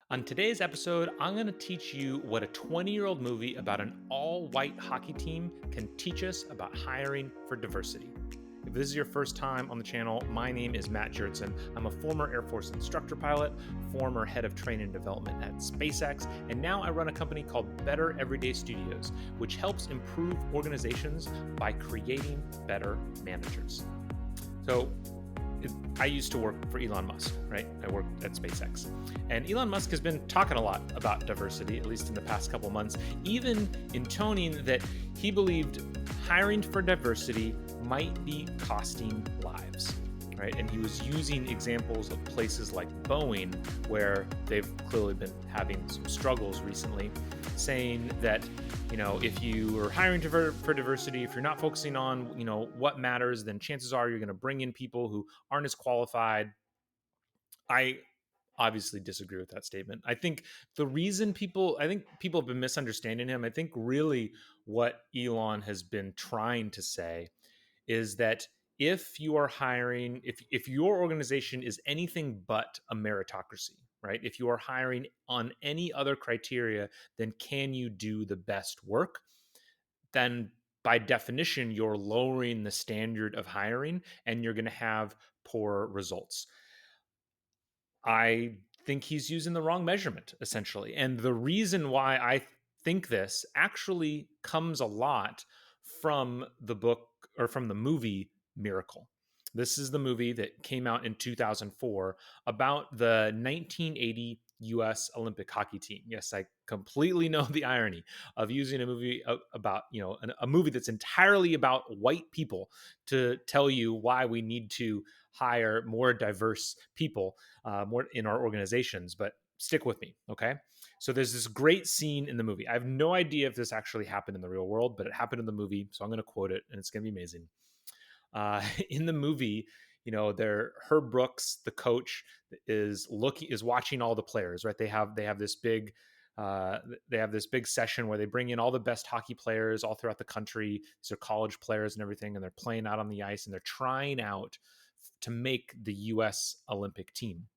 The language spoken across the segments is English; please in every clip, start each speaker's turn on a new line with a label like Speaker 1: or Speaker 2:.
Speaker 1: On today's episode, I'm going to teach you what a 20-year-old movie about an all-white hockey team can teach us about hiring for diversity. If this is your first time on the channel, my name is Matt Gjertsen. I'm a former Air Force instructor pilot, former head of training and development at SpaceX, and now I run a company called Better Everyday Studios, which helps improve organizations by creating better managers. So, I used to work for Elon Musk, right? I worked at SpaceX. And Elon Musk has been talking a lot about diversity, at least in the past couple months, even intoning that he believed hiring for diversity might be costing lives, right? And he was using examples of places like Boeing, where they've clearly been having some struggles recently, saying that, if you are hiring for diversity, if you're not focusing on, what matters, then chances are you're going to bring in people who aren't as qualified. I obviously disagree with that statement. I think people have been misunderstanding him. I think really what Elon has been trying to say is that if you are hiring, if your organization is anything but a meritocracy, right? If you are hiring on any other criteria, then can you do the best work? Then by definition, you're lowering the standard of hiring and you're going to have poor results. I think he's using the wrong measurement, essentially. And the reason why I think this actually comes a lot from the book or from the movie Miracle. This is the movie that came out in 2004 about the 1980 US Olympic hockey team. Yes, I completely know the irony of using a movie about, a movie that's entirely about white people to tell you why we need to hire more diverse people more in our organizations. But stick with me, okay? So there's this great scene in the movie. I have no idea if this actually happened in the real world, but it happened in the movie. So I'm going to quote it, and it's going to be amazing. In the movie, Herb Brooks, the coach, is watching all the players. Right? They have this big. They have this big session where they bring in all the best hockey players all throughout the country. These are college players and everything, and they're playing out on the ice and they're trying out to make the U.S. Olympic team.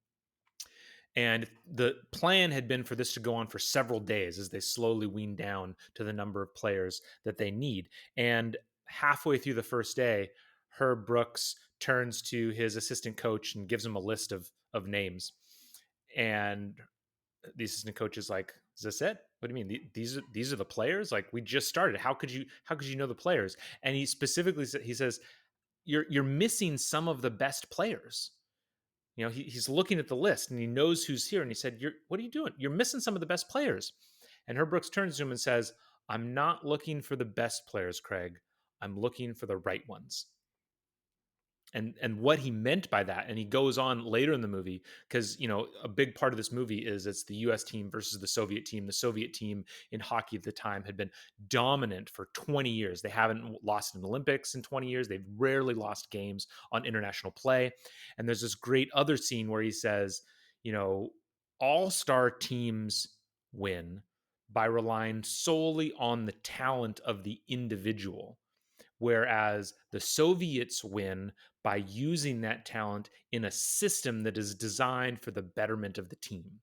Speaker 1: And the plan had been for this to go on for several days as they slowly wean down to the number of players that they need. And halfway through the first day, Herb Brooks turns to his assistant coach and gives him a list of names. And the assistant coach is like, "Is this it? What do you mean? These are the players? Like, we just started. How could you know the players?" And he specifically says, "You're missing some of the best players." He's looking at the list and he knows who's here. And he said, what are you doing? You're missing some of the best players. And Herb Brooks turns to him and says, "I'm not looking for the best players, Craig. I'm looking for the right ones." And what he meant by that, and he goes on later in the movie, because a big part of this movie is it's the US team versus the Soviet team. The Soviet team in hockey at the time had been dominant for 20 years. They haven't lost an Olympics in 20 years. They've rarely lost games on international play. And there's this great other scene where he says, all-star teams win by relying solely on the talent of the individual, whereas the Soviets win by using that talent in a system that is designed for the betterment of the team.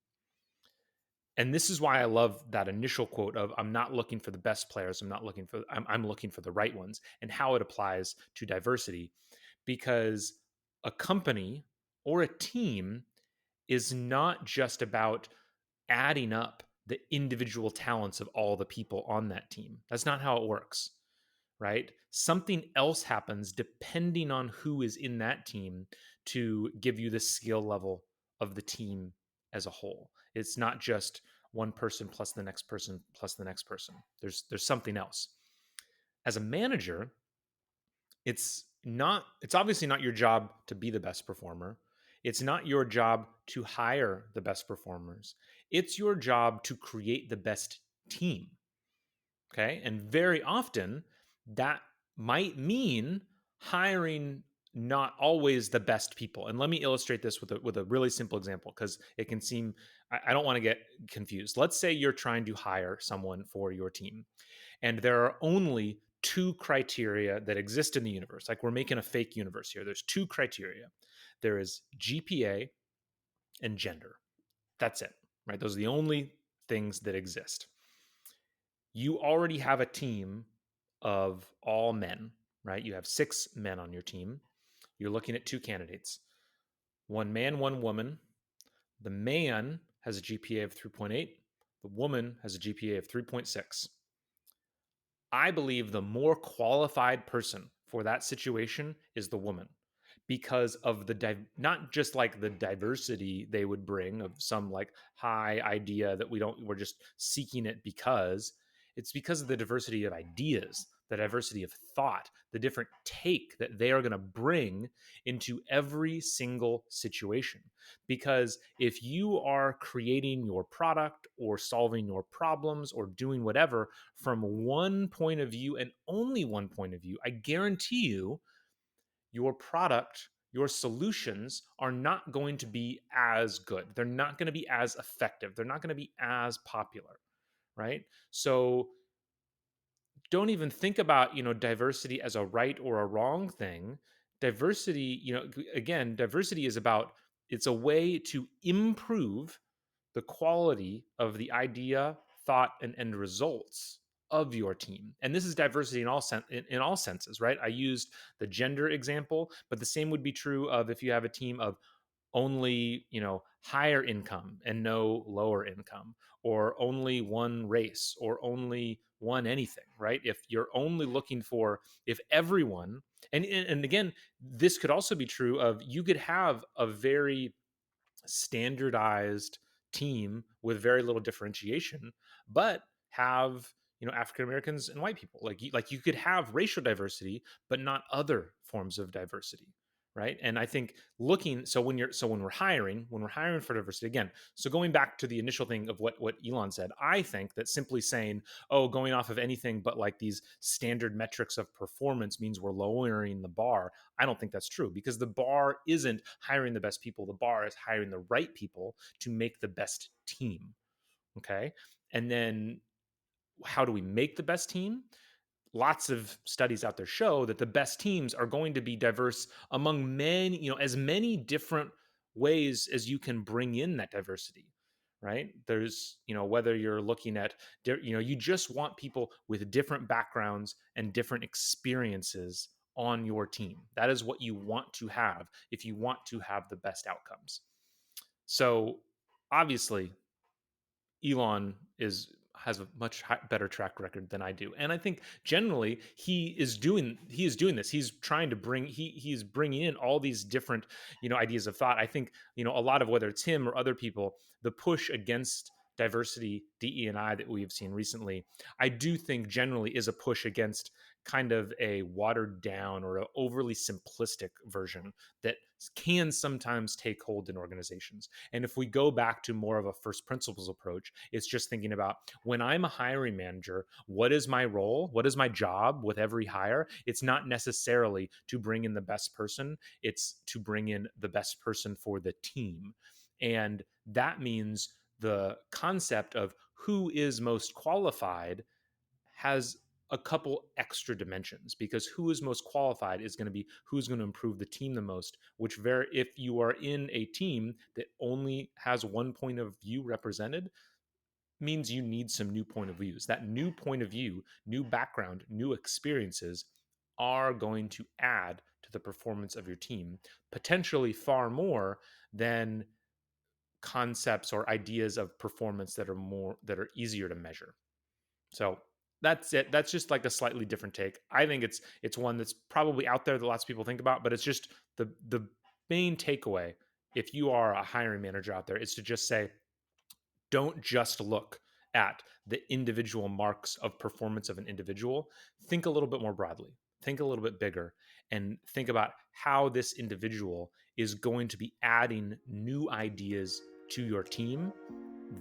Speaker 1: And this is why I love that initial quote of, "I'm not looking for the best players. I'm looking for the right ones," and how it applies to diversity. Because a company or a team is not just about adding up the individual talents of all the people on that team. That's not how it works, right? Something else happens depending on who is in that team to give you the skill level of the team as a whole. It's not just one person plus the next person plus the next person. There's something else. As a manager, it's obviously not your job to be the best performer. It's not your job to hire the best performers. It's your job to create the best team. Okay? And very often that might mean hiring not always the best people. And let me illustrate this with a really simple example, because it can seem, I don't want to get confused. Let's say you're trying to hire someone for your team, and there are only two criteria that exist in the universe. Like, we're making a fake universe here. There's two criteria. There is GPA and gender. That's it. right? Those are the only things that exist. You already have a team of all men, right? You have 6 men on your team. You're looking at 2 candidates, 1 man, 1 woman. The man has a GPA of 3.8. The woman has a GPA of 3.6. I believe the more qualified person for that situation is the woman, because of not just like the diversity they would bring of some like high idea that we're just seeking it because it's because of the diversity of ideas, the diversity of thought, the different take that they are going to bring into every single situation. Because if you are creating your product or solving your problems or doing whatever from one point of view and only one point of view, I guarantee you your product, your solutions are not going to be as good. They're not going to be as effective. They're not going to be as popular, right? So don't even think about, diversity as a right or a wrong thing. Diversity, again, diversity is about, it's a way to improve the quality of the idea, thought, and end results of your team. And this is diversity in all senses, right? I used the gender example, but the same would be true of if you have a team of only, higher income and no lower income, or only one race, or only one anything, right? If you're only looking for, if everyone, and again, this could also be true of, you could have a very standardized team with very little differentiation, but have, African Americans and white people. Like you could have racial diversity, but not other forms of diversity, right? And I think when we're hiring for diversity, again, so going back to the initial thing of what Elon said, I think that simply saying, oh, going off of anything but like these standard metrics of performance means we're lowering the bar. I don't think that's true, because the bar isn't hiring the best people. The bar is hiring the right people to make the best team. Okay. And then how do we make the best team? Lots of studies out there show that the best teams are going to be diverse among many, as many different ways as you can bring in that diversity, right? There's, whether you're looking at, you just want people with different backgrounds and different experiences on your team. That is what you want to have if you want to have the best outcomes. So obviously, Elon has a much better track record than I do, and I think generally he is doing this. He's trying to he's bringing in all these different ideas of thought. I think a lot of, whether it's him or other people, the push against diversity, DE&I, that we've seen recently, I do think generally is a push against kind of a watered down or an overly simplistic version that can sometimes take hold in organizations. And if we go back to more of a first principles approach, it's just thinking about, when I'm a hiring manager, what is my role? What is my job with every hire? It's not necessarily to bring in the best person. It's to bring in the best person for the team. And that means the concept of who is most qualified has a couple extra dimensions, because who is most qualified is going to be who's going to improve the team the most, which if you are in a team that only has one point of view represented, means you need some new point of views. That new point of view, new background, new experiences are going to add to the performance of your team, potentially far more than concepts or ideas of performance that are easier to measure. So that's it. That's just like a slightly different take. I think it's one that's probably out there that lots of people think about, but it's just the main takeaway, if you are a hiring manager out there, is to just say, don't just look at the individual marks of performance of an individual. Think a little bit more broadly. Think a little bit bigger, and think about how this individual is going to be adding new ideas to your team.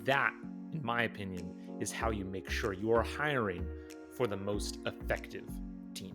Speaker 1: That, in my opinion, is how you make sure you are hiring for the most effective team.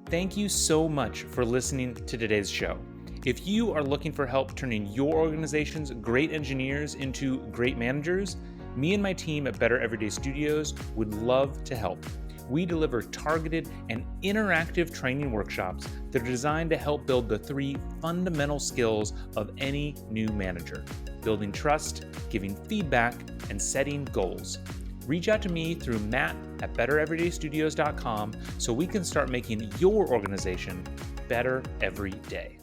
Speaker 1: Thank you so much for listening to today's show. If you are looking for help turning your organization's great engineers into great managers, me and my team at Better Everyday Studios would love to help. we deliver targeted and interactive training workshops that are designed to help build the 3 fundamental skills of any new manager: building trust, giving feedback, and setting goals. Reach out to me through matt@bettereverydaystudios.com so we can start making your organization better every day.